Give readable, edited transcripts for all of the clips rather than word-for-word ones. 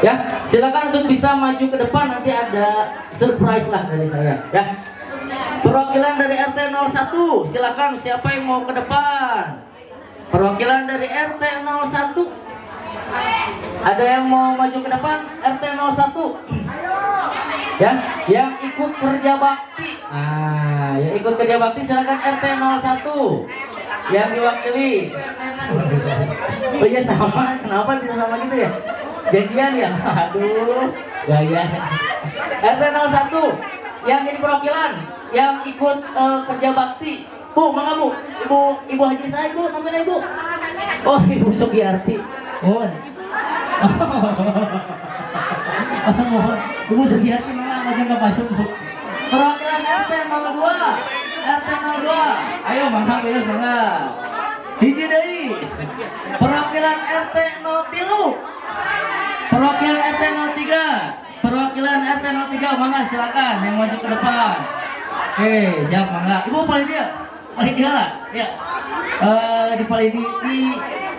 Ya, silakan untuk bisa maju ke depan, nanti ada surprise lah dari saya ya. Perwakilan dari RT 01, silakan siapa yang mau ke depan? Perwakilan dari RT 01. Ada yang mau maju ke depan? RT 01. Ya, yang ikut kerja bakti. Nah, yang ikut kerja bakti silakan RT 01. Yang diwakili. Oh iya sama, kenapa bisa sama gitu ya? Janjian ya? Aduh, gaya. RT 01 yang jadi perwakilan, yang ikut kerja bakti. Bu, mangga bu, ibu Haji saya bu, namanya ibu. Oh, Ibu Sugiyarti. Mohon. Mohon. Ibu Sugiyarti mangga ngajak ke payung bu. Perwakilan RT 02. RT 02. Ayo mangga beres mangga. Hiji deui. Perwakilan RT 03. Perwakilan RT 03. Perwakilan RT 03 mangga silakan yang maju ke depan. Oke, siap mangga. Ibu paling dia lah. Ya. Di paling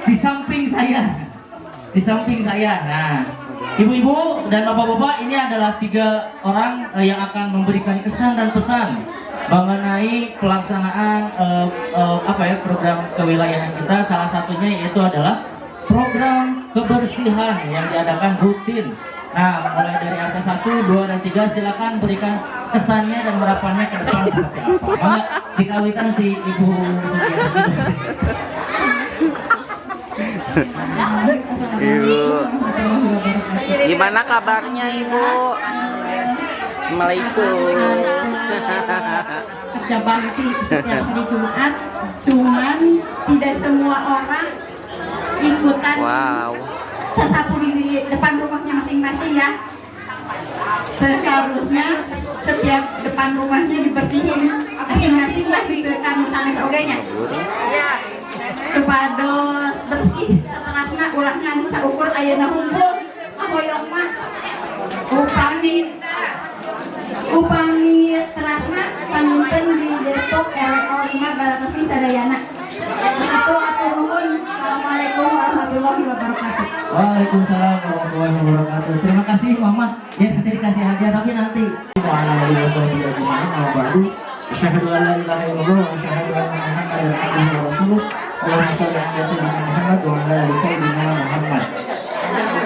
di samping saya. Di samping saya. Nah, ibu-ibu dan bapak-bapak, ini adalah 3 orang yang akan memberikan kesan dan pesan mengenai pelaksanaan program kewilayahan kita. Salah satunya yaitu adalah program kebersihan yang diadakan rutin. Nah, mulai dari RT 1, 2, dan 3 silakan berikan kesannya dan harapannya ke depan seperti apa. Maka dikawitan di Ibu Sugiyarti. Ibu, gimana kabarnya Ibu? Assalamualaikum. Kerja bakti setiap hari Jumat, cuman tidak semua orang ikutan sasapu di depan rumahnya masing-masing ya. Seharusnya setiap depan rumahnya dibersihin masing-masing lah kan sanes ogenya. Supados bersih saterasna ulah ngan saukur ayeuna hunkul ahoyong mah upami terasna panuntun di Depok RW 05 Baratasi Sadayana. Itu aku nuhun. Assalamualaikum warahmatullahi wabarakatuh. Waalaikumsalam warahmatullahi wabarakatuh. Terima kasih Muhammad. Ya nanti dikasih hadiah tapi nanti. Asyhadu an la ilaha illallah wa asyhadu anna Muhammadan abduhu wa rasuluh. Allahumma shalli ala sayyidina Muhammad wa ala ali sayyidina Muhammad.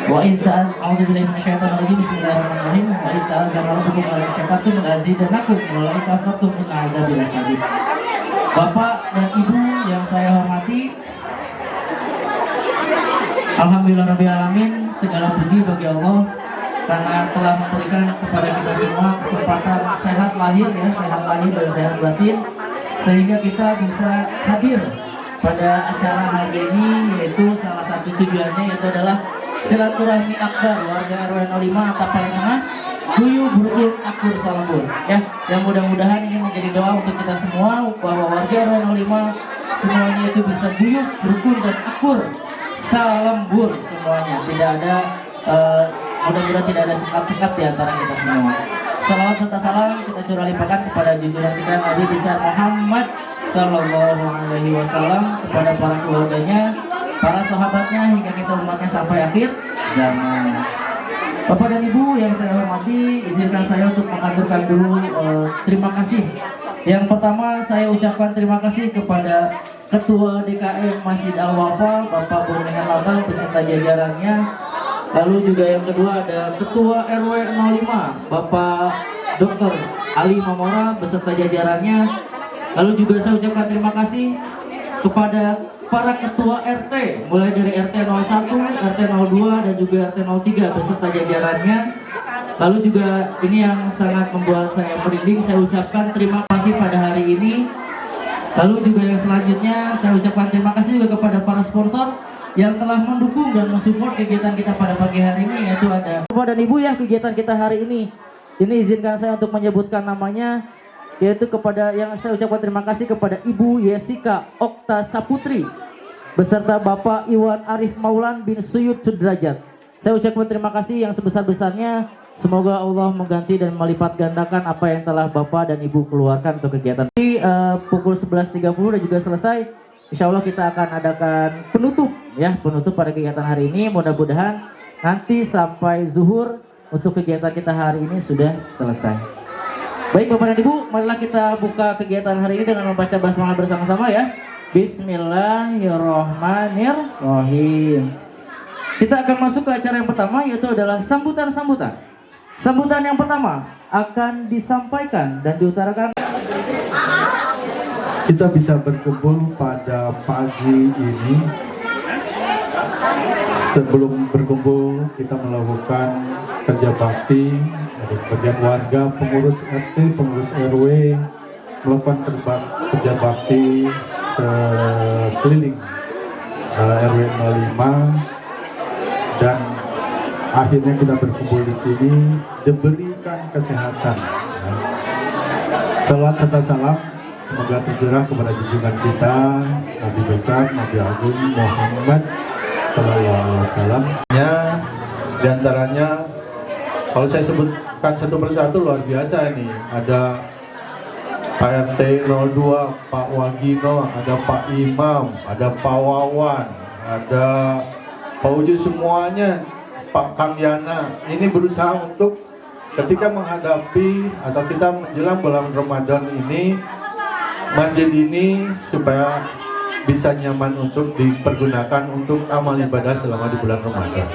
Wa idza a'udzu billahi minasyaitonir rajim. Bismillahirrahmanirrahim. Wa idza adzana rabbukum ala syafatin lazidanakum wa la kafartum min adzabil shadid. Bapak dan Ibu yang saya hormati, alhamdulillahirabbil alamin, segala puji bagi Allah karena telah memberikan kepada kita semua kesempatan sehat lahir ya, sehat lahir dan sehat batin, sehingga kita bisa hadir pada acara hari ini, yaitu salah satu tujuannya yaitu adalah silaturahmi akbar warga RW 05 Tapaling Tengah, Guyub Rukun Akur Salambur ya. Yang mudah-mudahan ini menjadi doa untuk kita semua bahwa warga RW 05 semuanya itu bisa guyub, rukun dan akur salambur semuanya. Tidak ada mudah-mudahan tidak ada sekat-sekat di antara kita semua. Salawat serta salam kita curah limpahkan kepada junjungan kita Nabi besar Muhammad Sallallahu Alaihi Wasallam, kepada para keluarganya, para sahabatnya, hingga kita umatnya sampai akhir zaman. Bapak dan Ibu yang saya hormati, izinkan saya untuk mengaturkan dulu terima kasih. Yang pertama saya ucapkan terima kasih kepada Ketua DKM Masjid Al-Wafa Bapak Burnihan Labang beserta jajarannya. Lalu juga yang kedua ada Ketua RW 05 Bapak Dr. Ali Mamora beserta jajarannya. Lalu juga saya ucapkan terima kasih kepada para ketua RT mulai dari RT 01, RT 02 dan juga RT 03 beserta jajarannya. Lalu juga ini yang sangat membuat saya merinding, saya ucapkan terima kasih pada hari ini. Lalu juga yang selanjutnya saya ucapkan terima kasih juga kepada para sponsor yang telah mendukung dan mensupport kegiatan kita pada pagi hari ini, yaitu ada Bapak dan Ibu ya, kegiatan kita hari ini. Ini izinkan saya untuk menyebutkan namanya, yaitu kepada yang saya ucapkan terima kasih kepada Ibu Yesika Okta Saputri beserta Bapak Iwan Arif Maulan bin Suyud Sudrajat. Saya ucapkan terima kasih yang sebesar-besarnya. Semoga Allah mengganti dan melipat gandakan apa yang telah Bapak dan Ibu keluarkan untuk kegiatan. Di pukul 11.30 dan juga selesai, insya Allah kita akan adakan penutup ya, penutup pada kegiatan hari ini. Mudah-mudahan nanti sampai zuhur untuk kegiatan kita hari ini sudah selesai. Baik Bapak dan Ibu, marilah kita buka kegiatan hari ini dengan membaca basmalah bersama-sama ya. Bismillahirrahmanirrahim. Kita akan masuk ke acara yang pertama, yaitu adalah sambutan-sambutan. Sambutan yang pertama akan disampaikan dan diutarakan. Kita bisa berkumpul pada pagi ini. Sebelum berkumpul kita melakukan kerja bakti. Ada sebagian warga, pengurus RT, pengurus RW melakukan kerja bakti keliling RW 05, dan akhirnya kita berkumpul di sini diberikan kesehatan. Salat serta salam semoga tercurah kepada junjungan kita Nabi besar, Nabi Agung Muhammad Sallallahu Alaihi Wasallam. Di antaranya kalau saya sebutkan satu persatu luar biasa nih. Ada Pak RT 02, Pak Wagino, ada Pak Imam, ada Pak Wawan, ada Pak Uju, semuanya, Pak Kang Yana. Ini berusaha untuk ketika menghadapi atau kita menjelang bulan Ramadan ini, masjid ini supaya bisa nyaman untuk dipergunakan untuk amal ibadah selama di bulan Ramadan.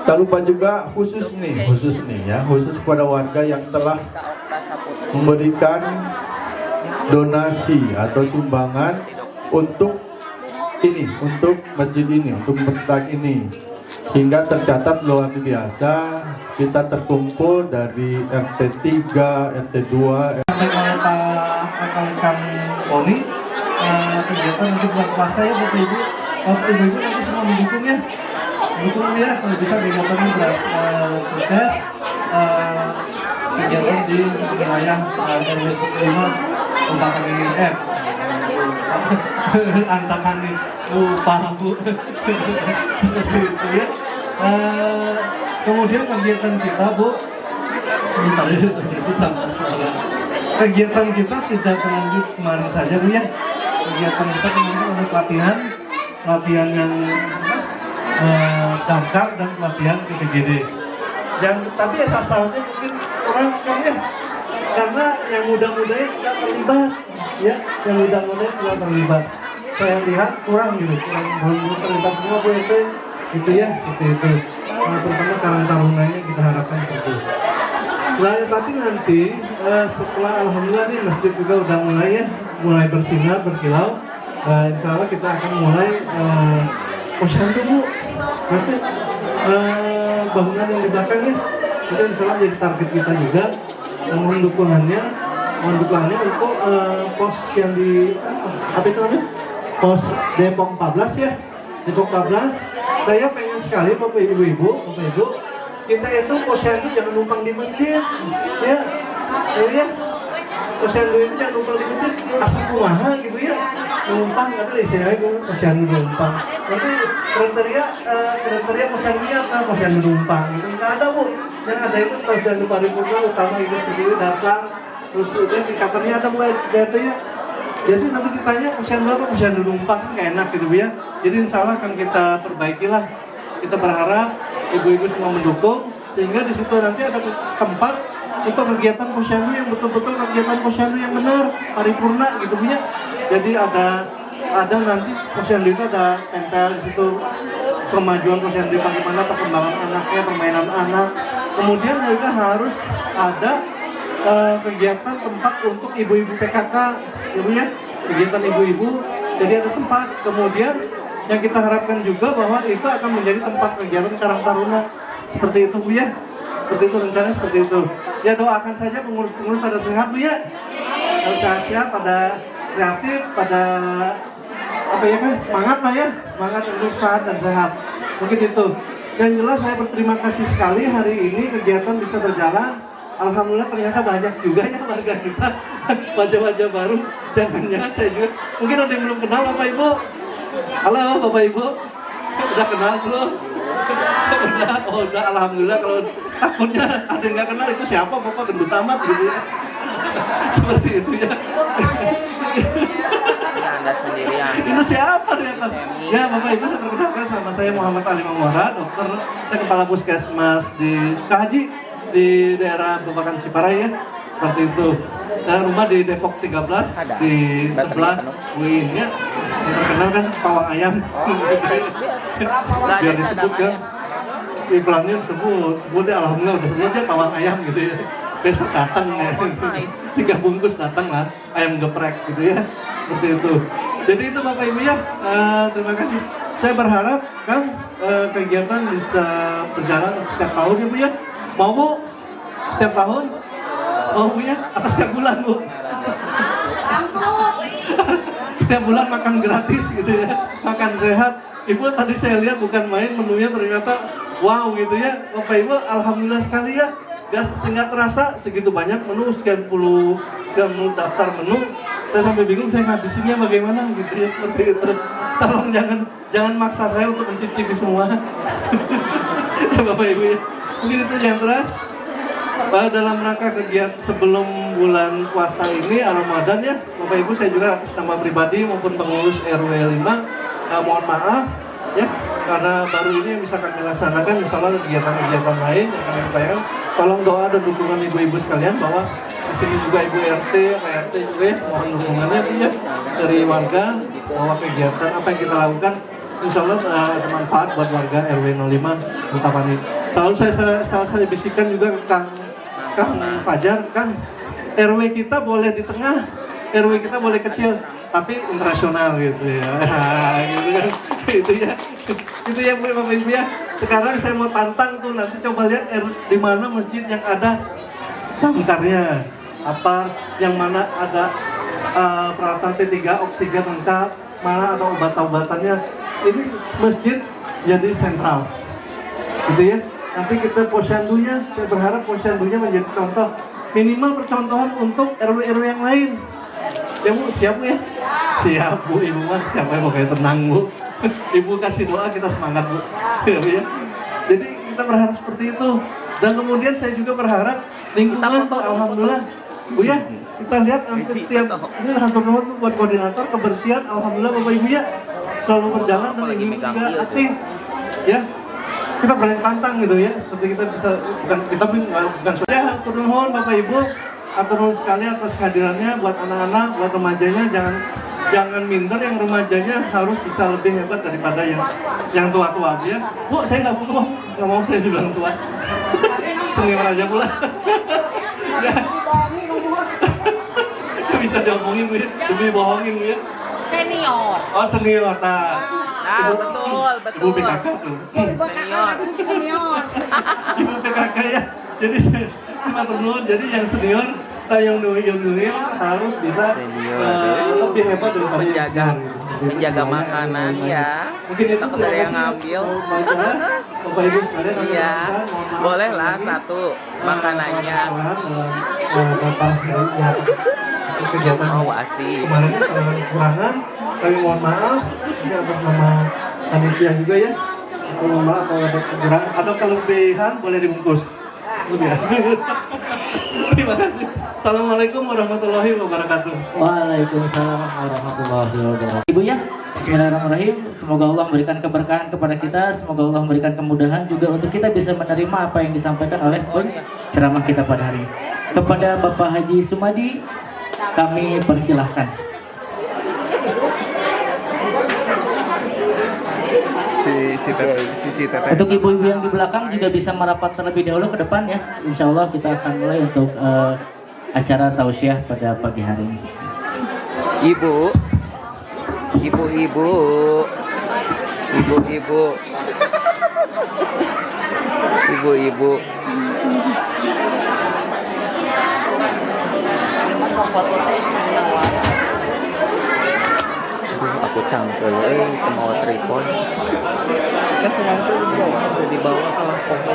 Tak lupa juga khusus kepada warga yang telah memberikan donasi atau sumbangan untuk ini, untuk masjid ini, untuk masjid ini, hingga tercatat luar biasa. Kita terkumpul dari RT 3, RT 2. Oleh Pak rekan Poni, kegiatan untuk bulan puasa ya Bapak Ibu. Bapak Ibu nanti semua mendukung ya, kalau bisa kegiatannya sukses. Kegiatan di wilayah RW 5 Antakan ini Antakan nih lupa Bu. Seperti itu ya. Kemudian kegiatan kita Bu, kegiatan kita tidak berlanjut kemarin saja Bu ya. Kegiatan kita kemarin ada pelatihan yang damkar dan pelatihan PPGD. Tapi ya sasarannya mungkin kurang kan ya, karena yang muda-mudanya tidak terlibat ya, yang muda-mudanya tidak terlibat. Saya lihat kurang gitu, belum terlibat semua Bu itu ya, seperti itu. Terutama Karang Tarunanya kita harapkan seperti itu. Nah, tapi nanti setelah alhamdulillah nih masjid juga udah mulai bersinar, berkilau. Insya Allah kita akan mulai posyandu Bu. Nanti bangunan yang di belakangnya itu insya Allah jadi target kita juga. Mohon dukungannya untuk pos yang di apa itu namanya? Pos Depok 14 ya. Depok 14. Saya pengen sekali Bapak Ibu, kita itu posyandu jangan numpang di masjid, ya, ya. Posyandu itu jangan numpang di masjid, asal kumaha gitu ya, numpang nggak ada istilah itu posyandu numpang. Nanti kriteria posyandunya apa? Posyandu numpang gitu nggak ada Bu. Yang ada itu posyandu paripurna utama itu berdiri dasar, terus udah tingkatannya ada Bu itu ya. Jadi nanti ditanya posyandu apa, posyandu numpang kan nggak enak gitu Bu ya. Jadi insya Allah akan kita perbaikilah. Kita berharap ibu-ibu semua mendukung sehingga di situ nanti ada tempat untuk kegiatan posyandu yang betul-betul kegiatan posyandu yang benar, paripurna gitu Bu ya. Jadi ada nanti posyandu itu ada tempel di situ kemajuan posyandu, bagaimana perkembangan anaknya, permainan anak. Kemudian juga harus ada kegiatan tempat untuk ibu-ibu PKK, ya Bu ya, kegiatan ibu-ibu. Jadi ada tempat. Kemudian yang kita harapkan juga bahwa itu akan menjadi tempat kegiatan Karang Taruna. Seperti itu Bu ya. Seperti itu rencananya, seperti itu. Ya doakan saja pengurus-pengurus pada sehat Bu ya. Harus sehat-sehat, pada kreatif, pada apa ya kan, semangat lah ya. Semangat untuk sehat dan sehat. Mungkin itu. Yang jelas saya berterima kasih sekali hari ini kegiatan bisa berjalan. Alhamdulillah ternyata banyak juga ya warga kita. Wajah-wajah baru. Jangan-jangan saya juga. Mungkin ada yang belum kenal Bapak Ibu. Halo Bapak Ibu, udah kenal belum? Udah, alhamdulillah. Kalau takutnya ada yang nggak kenal itu siapa Bapak, gendut amat gitu ya. Seperti itu ya. Ya, Anda sendiri yang Itu siapa ternyata? Ya Bapak Ibu, saya perkenalkan, sama saya Muhammad Ali Mamuara, dokter, saya kepala puskesmas di Sukahaji di daerah Babakan Ciparai ya, seperti itu. Saya rumah di Depok 13 di sebelah UIN ya. Yang terkenal kan pawang ayam. Biar disebut kan iklannya sebutnya alhamdulillah udah sebutnya pawang ayam gitu ya. Besok datang ya, 3 bungkus datang lah ayam geprek gitu ya, seperti itu. Jadi itu Bapak Ibu ya, terima kasih. Saya berharap kan kegiatan bisa berjalan setiap tahun ya Bu ya. Mau Bu? Setiap tahun? Mau Bu ya? Atau setiap bulan Bu? Setiap bulan makan gratis gitu ya, makan sehat. Ibu tadi saya lihat bukan main menunya, ternyata wow gitu ya. Bapak Ibu alhamdulillah sekali ya. Nggak terasa segitu banyak menu, sekian puluh daftar menu. Saya sampai bingung saya ngabisinnya bagaimana gitu ya. Tolong jangan maksa saya untuk mencicipi semua. Ya Bapak Ibu ya. Mungkin itu yang teras. Dalam rangka kegiatan sebelum bulan puasa ini Ramadan ya, Bapak Ibu, saya juga atas nama pribadi maupun pengurus RW 5 mohon maaf ya, karena baru ini yang bisa kami laksanakan. Insya Allah kegiatan-kegiatan lain yang kami upayakan. Tolong doa dan dukungan ibu-ibu sekalian bahwa di sini juga Ibu RT, Pak RT juga ya, mohon dukungannya ya dari warga bahwa kegiatan apa yang kita lakukan insya Allah bermanfaat buat warga RW 05 Utapani. Selalu saya bisikan juga ke Kang Fajar, Kang, RW kita boleh di tengah, RW kita boleh kecil, tapi internasional gitu ya. Gitu kan. Itu ya Bu, Bapak Ibu ya. Sekarang saya mau tantang tuh, nanti coba lihat di mana masjid yang ada damkarnya, apa yang mana ada peralatan T3 oksigen lengkap, mana ada obat-obatannya. Ini masjid jadi sentral gitu ya. Nanti kita posyandunya, saya berharap posyandunya menjadi contoh, minimal percontohan untuk RW-RW yang lain. Ya Bu, siap Bu ya? Siap Bu, Ibu mah siapa yang mau kayak tenang Bu. Ibu kasih doa, kita semangat Bu. Ya, Bu ya. Jadi kita berharap seperti itu. Dan kemudian saya juga berharap lingkungan, alhamdulillah Bu ya, kita lihat hampir tiap ini hampir buat koordinator kebersihan, alhamdulillah Bapak Ibu ya selalu berjalan dan lingkungan juga aktif ya. Kita berani tantang gitu ya, seperti kita bisa bukan saja atur nuhun Bapak Ibu, atur nuhun sekali atas kehadirannya buat anak-anak, buat remajanya, jangan minder, yang remajanya harus bisa lebih hebat daripada yang tua-tua ya. Bu, saya nggak mau saya bilang tua. Senior aja pula. Ya. Bisa diomongin Bu ya, dibohongin Bu ya. Senior. Oh senior, Nah, betul. Ibu PKK tuh. Ibu kakak langsung senior. Ibu PKK ya. Jadi matur nuwun. Jadi yang senior, yang junior harus bisa lebih hebat daripada menjaga makanan ya. Mungkin itu takut ada yang ngambil. Bapak Ibu sekalian. Iya. Bolehlah satu makanannya. Kegiatan asik. kemarin kalau kekurangan kami mohon maaf ini atas nama panitia juga ya, atau mohon maaf kalau ada kekurangan atau kelebihan boleh dibungkus gitu ya. Terima kasih. Assalamualaikum warahmatullahi wabarakatuh. Waalaikumsalam warahmatullahi wabarakatuh. Ibu ya, bismillahirrahmanirrahim. Semoga Allah memberikan keberkahan kepada kita, semoga Allah memberikan kemudahan juga untuk kita bisa menerima apa yang disampaikan oleh ceramah kita pada hari ini. Kepada Bapak Haji Sumadi kami persilahkan. Untuk ibu-ibu yang di belakang juga bisa merapat terlebih dahulu ke depan ya. Insya Allah kita akan mulai untuk acara tausiah pada pagi hari ini. Ibu. Aku cangkel, mau tripod. Kan pengantin udah dibawa kalah pohon.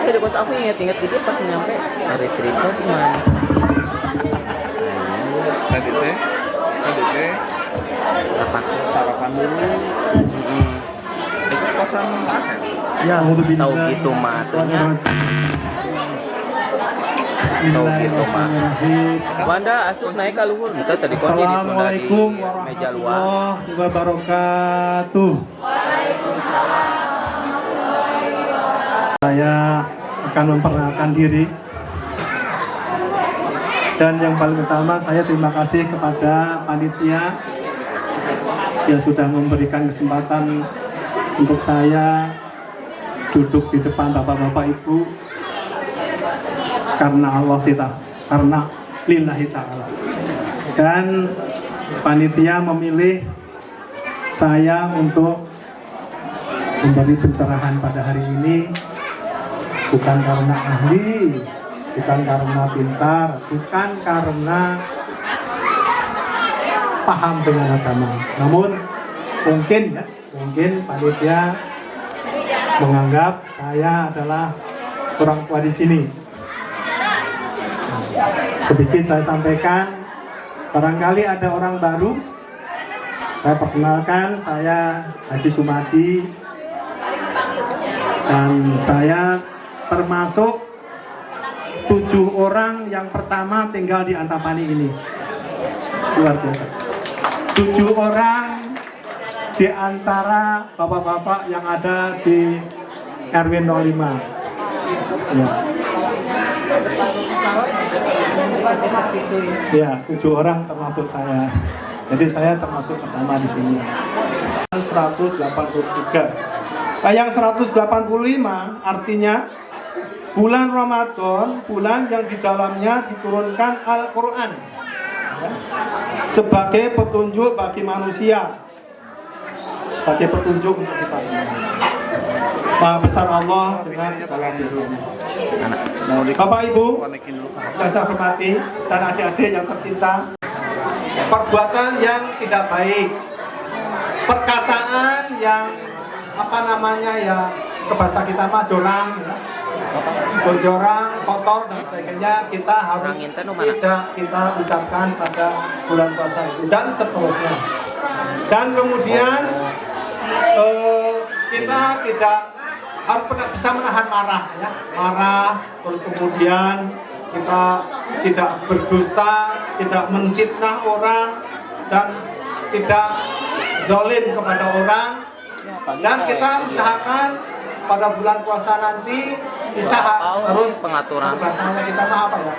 Jadi bos aku inget-inget gitu pas nyampe hari tripod gimana? Tadi teh sarapan dulu. Itu kosan Asep. Ya, Tahu gitu matunya. Bismillahirrahmanirrahim. Wanda asup naik ke luhur kita tadi kunci ditunda di Assalamualaikum meja luar. warahmatullahi wabarakatuh. Saya akan memperkenalkan diri. Dan yang paling utama saya terima kasih kepada panitia yang sudah memberikan kesempatan untuk saya duduk di depan bapak-bapak ibu karena Allah tidak, karena lillahi ta'ala. Dan panitia memilih saya untuk memberi pencerahan pada hari ini bukan karena ahli, bukan karena pintar, bukan karena paham dengan agama. Namun mungkin panitia menganggap saya adalah orang tua di sini. Sedikit saya sampaikan, barangkali ada orang baru. Saya perkenalkan, saya Haji Sumadi dan saya termasuk 7 orang yang pertama tinggal di Antapani ini. Luar biasa. 7 orang di antara bapak-bapak yang ada di RW 05. Ya. Ya, 7 orang termasuk saya. Jadi saya termasuk pertama di sini. 183. Yang 185 artinya bulan Ramadan, bulan yang di dalamnya diturunkan Al-Quran sebagai petunjuk bagi manusia, sebagai petunjuk untuk kita semua. Maha besar Allah dengan segala firman. Bapak Ibu yang saya hormati dan adik-adik yang tercinta, perbuatan yang tidak baik, perkataan yang ke bahasa kita mah jorang, bocorang, kotor dan sebagainya, kita harus tidak kita ucapkan pada bulan puasa itu dan seterusnya. Dan kemudian kita tidak harus pernah bisa menahan marah, ya, marah. Terus kemudian kita tidak berdusta, tidak menfitnah orang dan tidak zalim kepada orang. Dan kita usahakan pada bulan puasa nanti bisa harus pengaturan bahasanya kita apa ya,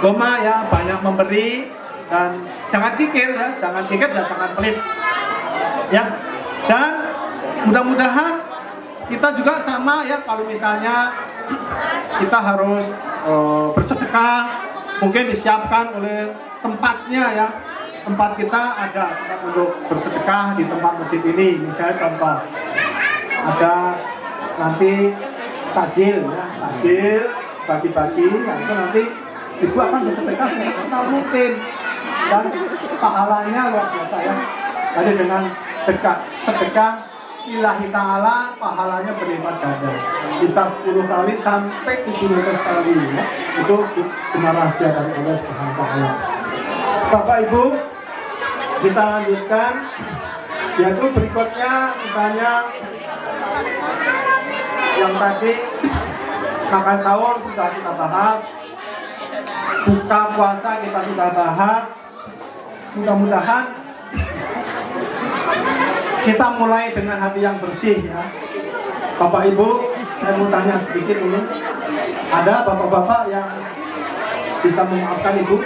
loma ya, banyak memberi dan jangan kikir ya, jangan pelit ya. Dan mudah-mudahan kita juga sama ya, kalau misalnya kita harus bersedekah, mungkin disiapkan oleh tempatnya ya. Tempat kita ada untuk bersedekah di tempat masjid ini. Misalnya contoh, ada nanti takjil ya, takjil bagi-bagi, nah, itu nanti ibu akan bersedekah secara rutin dan pahalanya luar biasa ya. Jadi dengan sedekah lillahi ta'ala, pahalanya berlipat ganda, bisa 10 kali sampai 700 kali ya. Itu benar rahasia dari Allah Subhanahu wa ta'ala. Bapak Ibu, kita lanjutkan, yaitu berikutnya misalnya yang tadi makan sahur sudah kita bahas, buka puasa kita sudah bahas. Mudah-mudahan kita mulai dengan hati yang bersih ya. Bapak Ibu, saya mau tanya sedikit ini, ada bapak-bapak yang bisa memaafkan Ibu?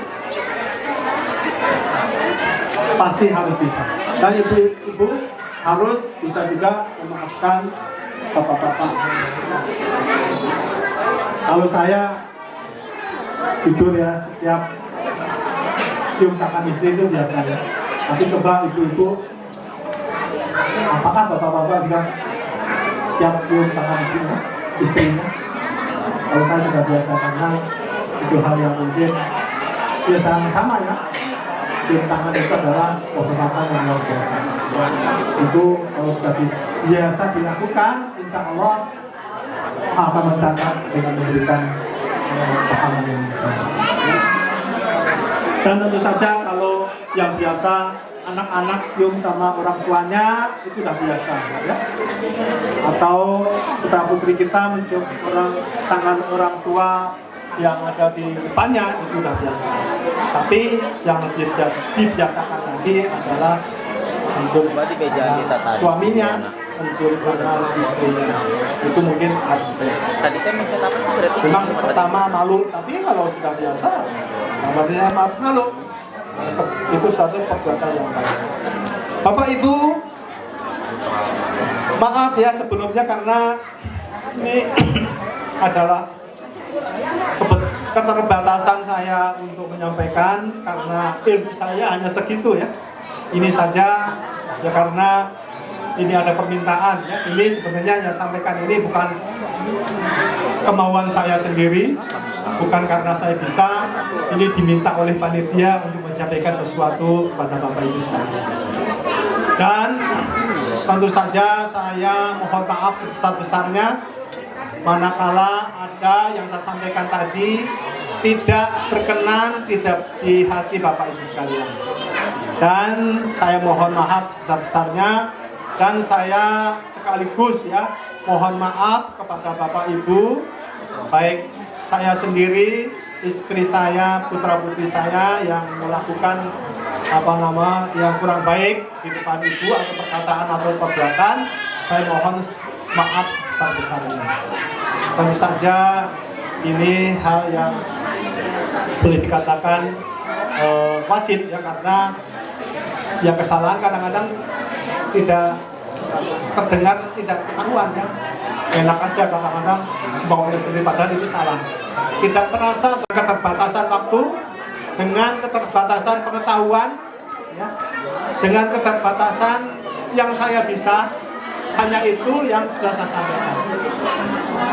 Pasti harus bisa. Dan ibu-ibu harus bisa juga memaafkan bapak-bapak. Kalau saya jujur ya, setiap cium tangan istri itu biasa ya. Tapi coba ibu-ibu, apakah bapak-bapak juga siap cium tangan ibu ya, istrinya? Kalau saya sudah biasa, karena itu hal yang mungkin biasa sama ya. Cium tangan itu adalah kehormatan yang luar biasa. Itu kalau tadi biasa dilakukan, insya Allah akan mencatat dengan memberikan pahala yang besar. Dan tentu saja kalau yang biasa anak-anak cium sama orang tuanya itu udah biasa ya. Atau putra putri kita mencium tangan orang tua yang ada di depannya itu udah biasa. Tapi yang lebih dibiasakan lagi adalah mencium Coba di meja kita tadi. suaminya, mencium tangan istrinya. Itu mungkin harus. Tadi saya mencet apa sih berarti? Memang pertama malu, tapi kalau sudah biasa, namanya maaf malu. Itu satu perbuatan yang baik. Bapak Ibu, maaf ya sebelumnya karena ini adalah keterbatasan saya untuk menyampaikan karena ilmu saya hanya segitu ya. Ini saja ya karena ini ada permintaan ya. Ini sebenarnya yang sampaikan ini bukan kemauan saya sendiri, bukan karena saya bisa, ini diminta oleh panitia untuk menyampaikan sesuatu kepada Bapak Ibu sekalian. Dan tentu saja saya mohon maaf sebesar-besarnya manakala ada yang saya sampaikan tadi tidak berkenan, tidak di hati Bapak Ibu sekalian. Dan saya mohon maaf sebesar-besarnya dan saya sekaligus ya mohon maaf kepada Bapak Ibu, baik saya sendiri, istri saya, putra putri saya yang melakukan yang kurang baik di depan ibu atau perkataan atau perbuatan, saya mohon maaf sebesar-besarnya. Tentu saja ini hal yang boleh dikatakan wajib ya karena yang kesalahan kadang-kadang tidak terdengar, tidak ketahuan ya. Enak aja kadang-kadang semaunya sendiri padahal itu salah. Tidak terasa keterbatasan waktu dengan keterbatasan pengetahuan ya. Dengan keterbatasan yang saya bisa hanya itu yang sudah saya sampaikan.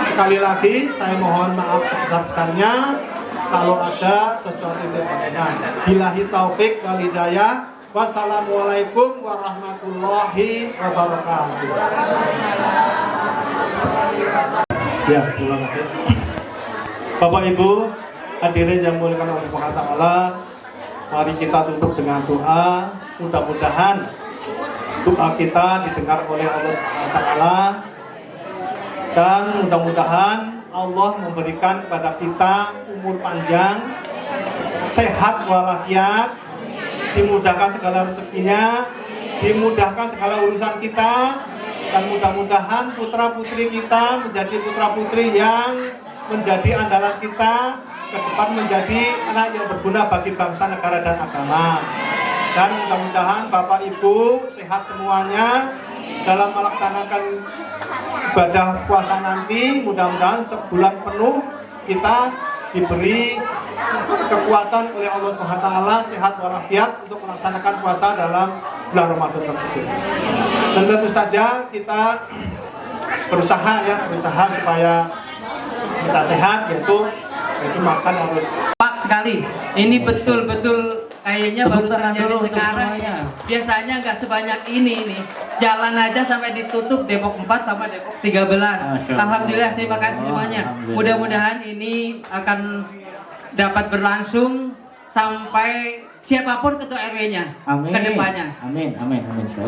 Sekali lagi saya mohon maaf sebesar-besarnya kalau ada sesuatu yang berkenan. Billahi taufik wal hidayah. Wassalamualaikum warahmatullahi wabarakatuh. Ya, terima kasih. Bapak Ibu, hadirin yang dimuliakan oleh Allah Ta'ala, mari kita tutup dengan doa. Mudah-mudahan doa kita didengar oleh Allah Subhanahu wa Ta'ala, dan mudah-mudahan Allah memberikan kepada kita umur panjang, sehat walafiat, dimudahkan segala rezekinya, dimudahkan segala urusan kita, dan mudah-mudahan putra-putri kita menjadi putra-putri yang menjadi andalan kita ke depan, menjadi anak yang berguna bagi bangsa, negara, dan agama. Dan mudah-mudahan Bapak Ibu sehat semuanya dalam melaksanakan ibadah puasa nanti. Mudah-mudahan sebulan penuh kita diberi kekuatan oleh Allah SWT, sehat walafiat untuk melaksanakan puasa dalam bulan Ramadan tersebut. Dan tentu saja kita berusaha supaya kita sehat, yaitu makan harus Pak sekali. Ini betul-betul kayaknya baru terjadi sekarang. Biasanya nggak sebanyak ini. Jalan aja sampai ditutup Depok 4 sama Depok 13. Alhamdulillah, terima kasih semuanya. Mudah-mudahan ini akan dapat berlangsung sampai siapapun ketua RW-nya ke depannya. Amin.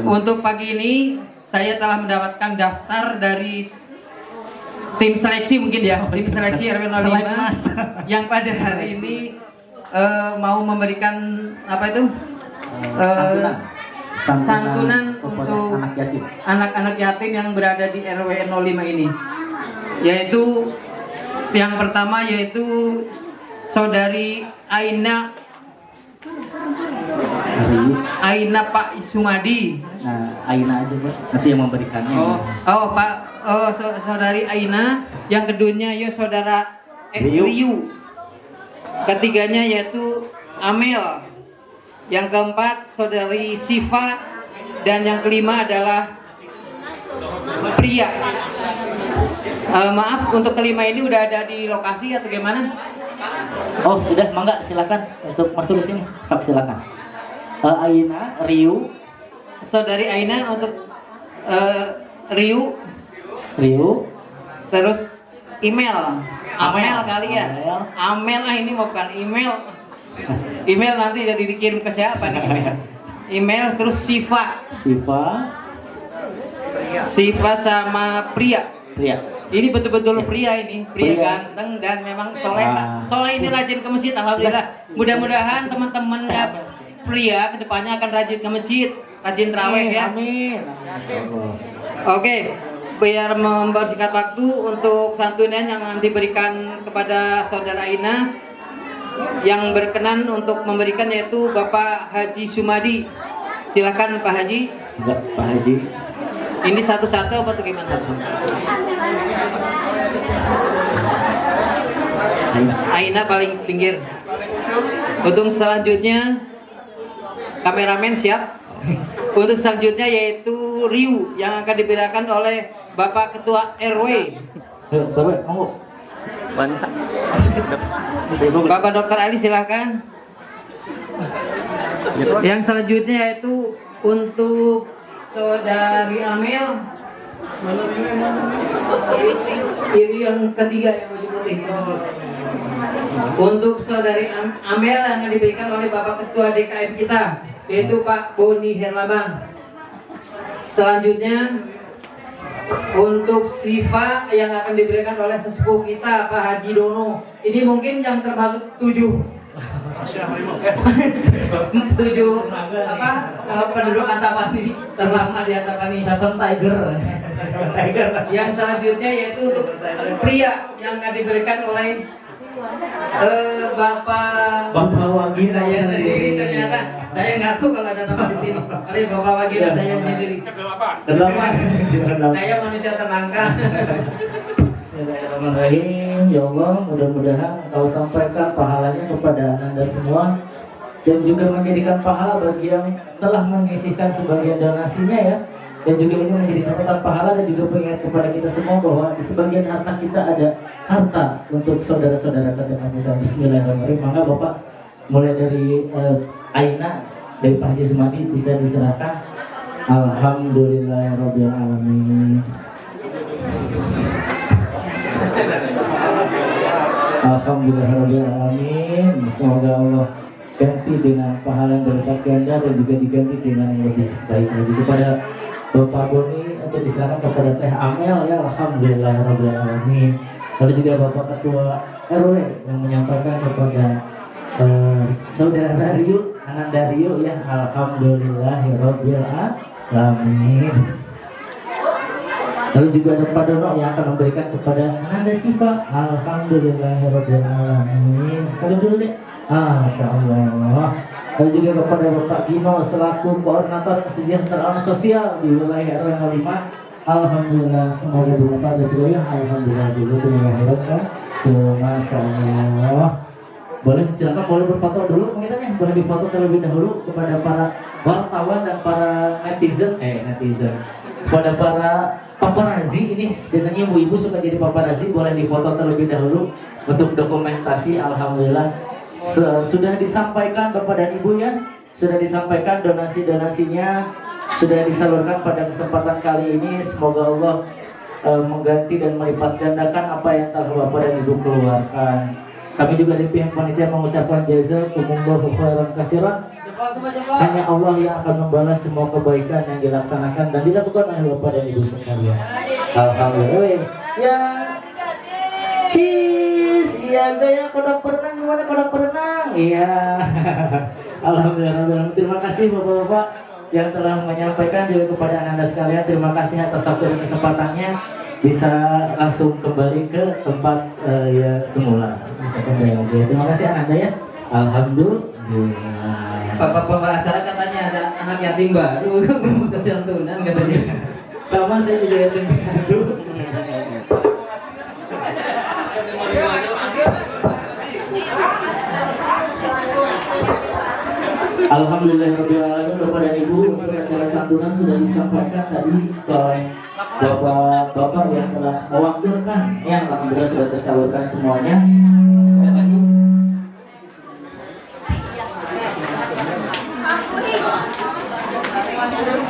Untuk pagi ini saya telah mendapatkan daftar dari tim seleksi mungkin ya, tim seleksi RW 05 yang pada hari ini mau memberikan apa itu santunan untuk anak-anak yatim yang berada di RW 05 ini, yaitu yang pertama yaitu Saudari Aina Pak Sumadi. Nah, Aina aja Pak, nanti yang memberikannya. Saudari Aina. Yang keduanya ya Saudara Riu. Ketiganya yaitu Amel. Yang keempat Saudari Siva. Dan yang kelima adalah Pria. Maaf, untuk kelima ini udah ada di lokasi atau gimana? Oh sudah, mangga silakan untuk masuk ke sini. Silakan. Aina, Riu, Saudari Aina untuk Riu, terus email, Amel kali ya. Amel ini bukan email. Email nanti jadi dikirim ke siapa nih? email terus Siva sama Pria. Ini betul-betul pria ini, pria ganteng dan memang soleh. Soleh ini rajin ke masjid, alhamdulillah. Mudah-mudahan teman-temannya pria kedepannya akan rajin ke masjid, rajin terawih ya. Amin. Oke, biar mempersingkat waktu untuk santunan yang diberikan kepada saudara Aina, yang berkenan untuk memberikan yaitu Bapak Haji Sumadi. Silakan Pak Haji. Pak Haji. Ini satu-satu apa tuh gimana? Aina paling pinggir. Untuk selanjutnya kameramen siap. Untuk selanjutnya yaitu Riu yang akan diberikan oleh Bapak Ketua RW. Bapak, mau. Bapak Dr. Ali silahkan. Yang selanjutnya yaitu untuk Saudari Amel. Ini yang ketiga yang baju putih. Untuk Saudari Amel yang akan diberikan oleh Bapak Ketua DKM kita, yaitu Pak Boni Herlambang. Selanjutnya untuk Siva yang akan diberikan oleh sesepuh kita Pak Haji Dono. Ini mungkin yang termasuk 7 penduduk Antapani terlama di Antapani. Seven Tiger. Yang selanjutnya yaitu untuk pria yang akan diberikan oleh Bapak Wagina saya sendiri. Ternyata saya ngaku kalau ada nama di sini. Oleh Bapak Wagina saya sendiri. Saya manusia terlangka. Bismillahirrahmanirrahim. Ya Allah, mudah-mudahan Engkau sampaikan pahalanya kepada Anda semua dan juga menjadikan pahala bagi yang telah menyisihkan sebagian donasinya ya. Dan juga ini menjadi catatan pahala dan juga pengingat kepada kita semua bahwa di sebagian harta kita ada harta untuk saudara-saudara terdekat kita. Bismillahirrahmanirrahim. Maka Bapak mulai dari Aina dari Pak Haji Sumadi bisa diserahkan. Alhamdulillahirabbil alamin. Alhamdulillahirrahmanirrahim. Semoga Allah ganti dengan pahala yang berlipat ganda dan juga diganti dengan yang lebih baik lagi. Kepada Bapak Boni untuk diserahkan kepada Teh Amel ya. Alhamdulillahirrahmanirrahim. Lalu juga Bapak Ketua RW yang menyampaikan kepada Saudara Rio, Ananda Rio ya. Alhamdulillahirrahmanirrahim. Lalu juga ada Pak Dono yang akan memberikan kepada Ananda Siva. Alhamdulillahirrahmanirrahim. Salam dulu deh. Masya Allah. Lalu juga kepada Bapak Gino selaku koordinator kesejahteraan sosial di wilayah RW 05. Alhamdulillah semoga bermanfaat bagi kita. Alhamdulillah jazakumullah khairan. Masya Allah. Boleh silakan, boleh berfoto dulu mungkin ya. Boleh difoto terlebih dahulu kepada para wartawan dan para netizen. Kepada para paparazi, ini biasanya ibu-ibu suka jadi paparazi, boleh difoto terlebih dahulu untuk dokumentasi. Alhamdulillah sudah disampaikan Bapak dan Ibu ya, sudah disampaikan donasi-donasinya, sudah disalurkan pada kesempatan kali ini. Semoga Allah mengganti dan melipat gandakan apa yang telah Bapak dan Ibu keluarkan. Kami juga dari pihak panitia mengucapkan jazakumullahu khairan katsiran. Hanya Allah yang akan membalas semua kebaikan yang dilaksanakan dan dilakukan oleh Bapak dan Ibu sekalian. Alhamdulillah. Ya, cheese. Iya, gaya kodok berenang, gimana kodok berenang? Iya. Alhamdulillah. Terima kasih Bapak-bapak yang telah menyampaikan, juga kepada Anda sekalian. Terima kasih atas waktu dan kesempatannya. Bisa langsung kembali ke tempat ya semula. Bisa kembali lagi. Terima kasih Anda ya. Alhamdulillah. Bapak acara katanya ada anak yatim baru kesantunan katanya. Sama saya juga yatim piatu. Alhamdulillahirabbil alamin. Bapak dan Ibu, untuk acara santunan sudah disampaikan tadi oleh Bapak-bapak yang telah mewakilkan, yang alhamdulillah sudah tersalurkan semuanya. Sekali lagi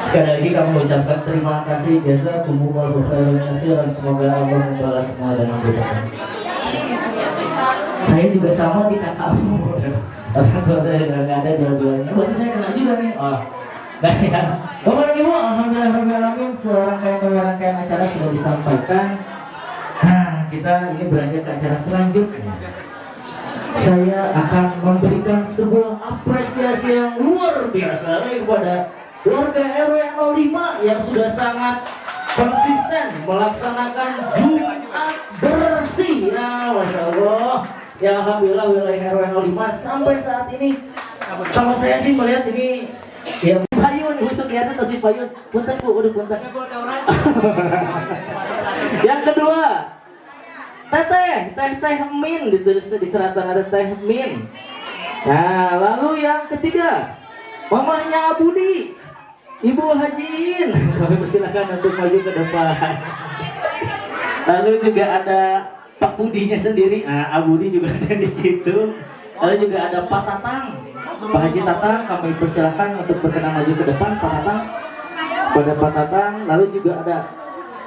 sekali lagi kami mengucapkan terima kasih, jazakumullahu khairan katsiran. Semoga Allah membalas semua dan memberikan. Saya juga sama di kakakmu. Orang tua saya nggak ada dua-duanya. Berarti saya kena juga nih. Baik ya. Bapak dan Ibu, alhamdulillah serangkaian acara sudah disampaikan. Nah, kita ini beranjak ke acara selanjutnya. Saya akan memberikan sebuah apresiasi yang luar biasa kepada warga RW 05 yang sudah sangat konsisten melaksanakan Jumat bersih. Ya, Masya Allah. Ya, alhamdulillah wilayah RW 05 sampai saat ini, kalau saya sih melihat ini ya payun, busuk kelihatan terus di payun. Punten Bu, udah punten. Yang kedua, teh min, di selatan ada teh min. Nah, lalu yang ketiga, mamahnya Abudi, Ibu Hajiin. Kami persilakan untuk maju ke depan. Lalu juga ada Pak Budinya sendiri. Nah, Abudi juga ada di situ. Lalu juga ada Pak Tatang, Pak Haji Tatang. Kami persilakan untuk berkenan maju ke depan, Pak Tatang. Pada Pak Tatang. Lalu juga ada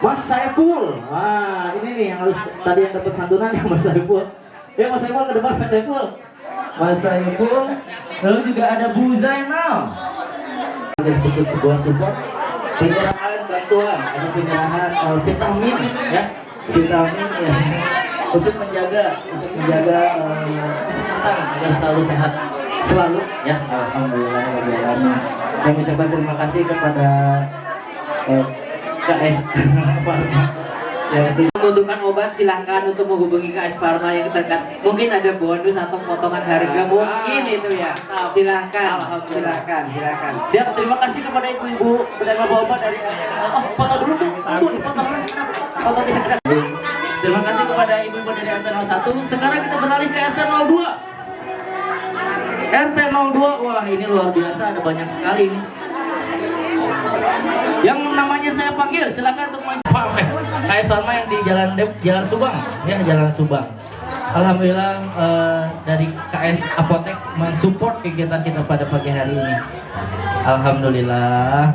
Mas Saiful. Wah, ini nih yang harus tadi yang dapat santunan ya, Mas Saiful. Ya, Mas Saiful ke depan, Mas Saiful. Mas Saiful. Lalu juga ada Bu Zainal. Ada seperti sebuah support, penyerahan bantuan, ada penyerahan vitamin ya, vitamin ya, untuk menjaga kesehatan agar selalu sehat selalu ya. Alhamdulillah. Kami ucapkan terima kasih kepada KS Pharma yang sudah Membutuhkan obat silahkan untuk menghubungi KS Pharma yang terdekat. Mungkin ada bonus atau potongan harga mungkin itu ya. Silahkan. Siap, terima kasih kepada ibu-ibu dan bapak-bapak dari foto dulu Bu. Foto bisa kedap. Terima kasih kepada ibu-ibu dari RT 01. Sekarang kita beralih ke RT 02. RT 02, wah ini luar biasa, ada banyak sekali ini. Yang namanya saya panggil, silakan untuk maju. KS Pharma yang di Jalan Subang, ya Jalan Subang. Alhamdulillah dari KS Apotek mensupport kegiatan kita pada pagi hari ini. Alhamdulillah.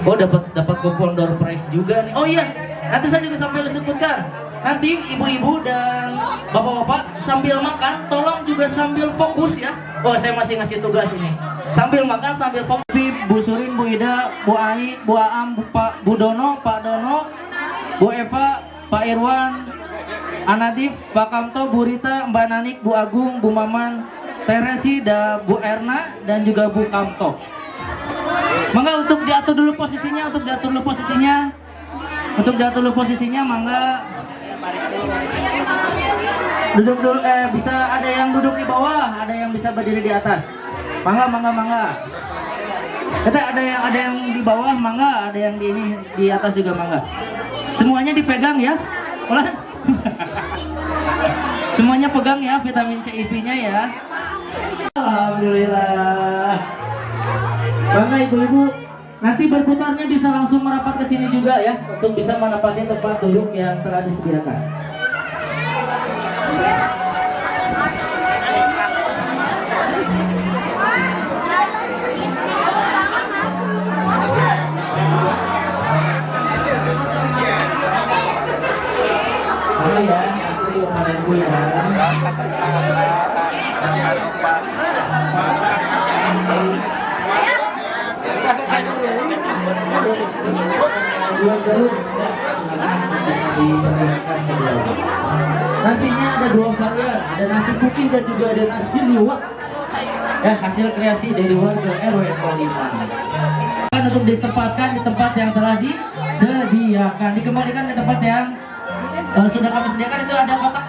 Oh dapat kupon door prize juga nih. Oh iya, nanti saya juga sambil sebutkan. Nanti ibu-ibu dan bapak-bapak sambil makan, tolong juga sambil fokus ya. Oh saya masih ngasih tugas ini. Sambil makan sambil fokus. Bu Surin, Bu Ida, Bu Ai, Bu Aam, Bu Dono, Pak Dono, Bu Eva, Pak Irwan, Anadif, Pak Kamto, Bu Rita, Mbak Nanik, Bu Agung, Bu Maman, Teresi, dan Bu Erna, dan juga Bu Kamto. Mangga untuk diatur dulu posisinya, mangga. Duduk dulu, bisa ada yang duduk di bawah, ada yang bisa berdiri di atas. Mangga. Kata ada yang di bawah, mangga, ada yang di atas juga mangga. Semuanya dipegang ya. Ulah. Semuanya pegang ya vitamin C IV-nya ya. Alhamdulillah. Bangga ibu-ibu, nanti berputarnya bisa langsung merapat ke sini juga ya, untuk bisa menempati tempat duduk yang telah disediakan. Oh ya, nanti ibu ya. Nasinya ada 2 varian, ada nasi kucing dan juga ada nasi liwet. Ya, hasil kreasi dari warga RW 05. Untuk ditempatkan di tempat yang telah disediakan, dikembalikan ke tempat yang sudah kami sediakan. Itu ada kotak,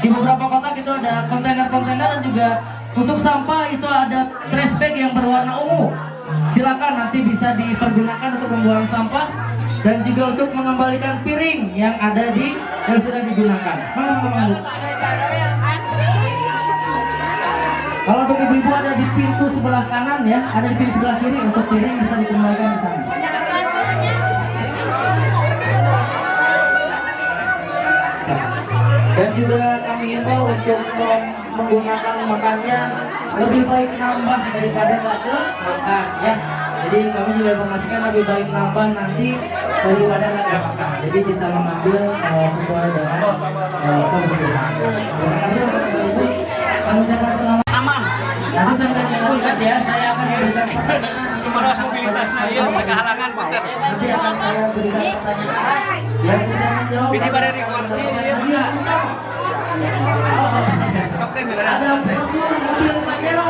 di beberapa kotak itu ada kontainer-kontainer, dan juga untuk sampah itu ada trash bag yang berwarna ungu. Silakan nanti bisa dipergunakan untuk membuang sampah dan juga untuk mengembalikan piring yang ada yang sudah digunakan. Kalau untuk ibu-ibu ada di pintu sebelah kanan ya, ada di pintu sebelah kiri, untuk piring bisa dikembalikan di sana. Dan juga kami himbau untuk menggunakan makannya lebih baik nambah daripada nggak makan ya. Jadi kami juga informasikan lebih baik nambah nanti daripada nggak makan. Jadi bisa mengambil sesuai dengan kebutuhan. Terima kasih Ibu. Kami ucapkan selamat aman. Nanti sampai kita lihat ya, saya akan memberikan pertanyaan cuma mobilitasnya ya, kehalangan punten. Nanti akan saya berikan pertanyaan yang bisa menjawab. Bisa pada di kursi dia. Ada brosur mobil Pajero.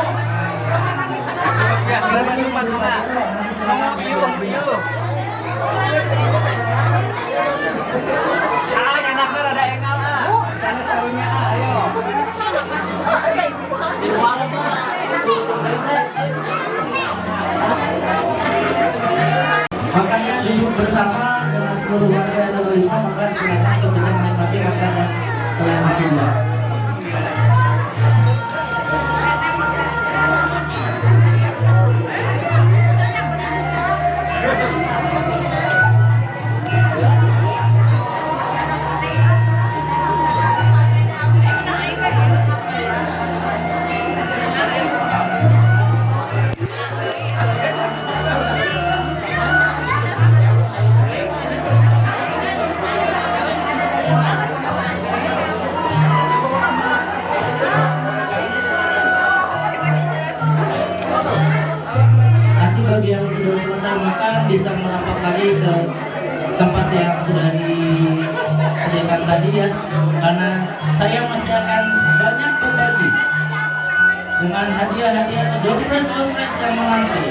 Ya, brosur Pajero. Enak ada engal ah. Sana selalunya ayo. Makanya duduk bersama dengan seluruh warga yang lalu lintas, maka silakan untuk bisa menikmati makanan yang disediakan. Bagi yang sudah selesai makan bisa merapat lagi ke tempat yang sudah disediakan tadi ya, karena saya masih akan banyak berbagi dengan hadiah-hadiah door prize yang menanti.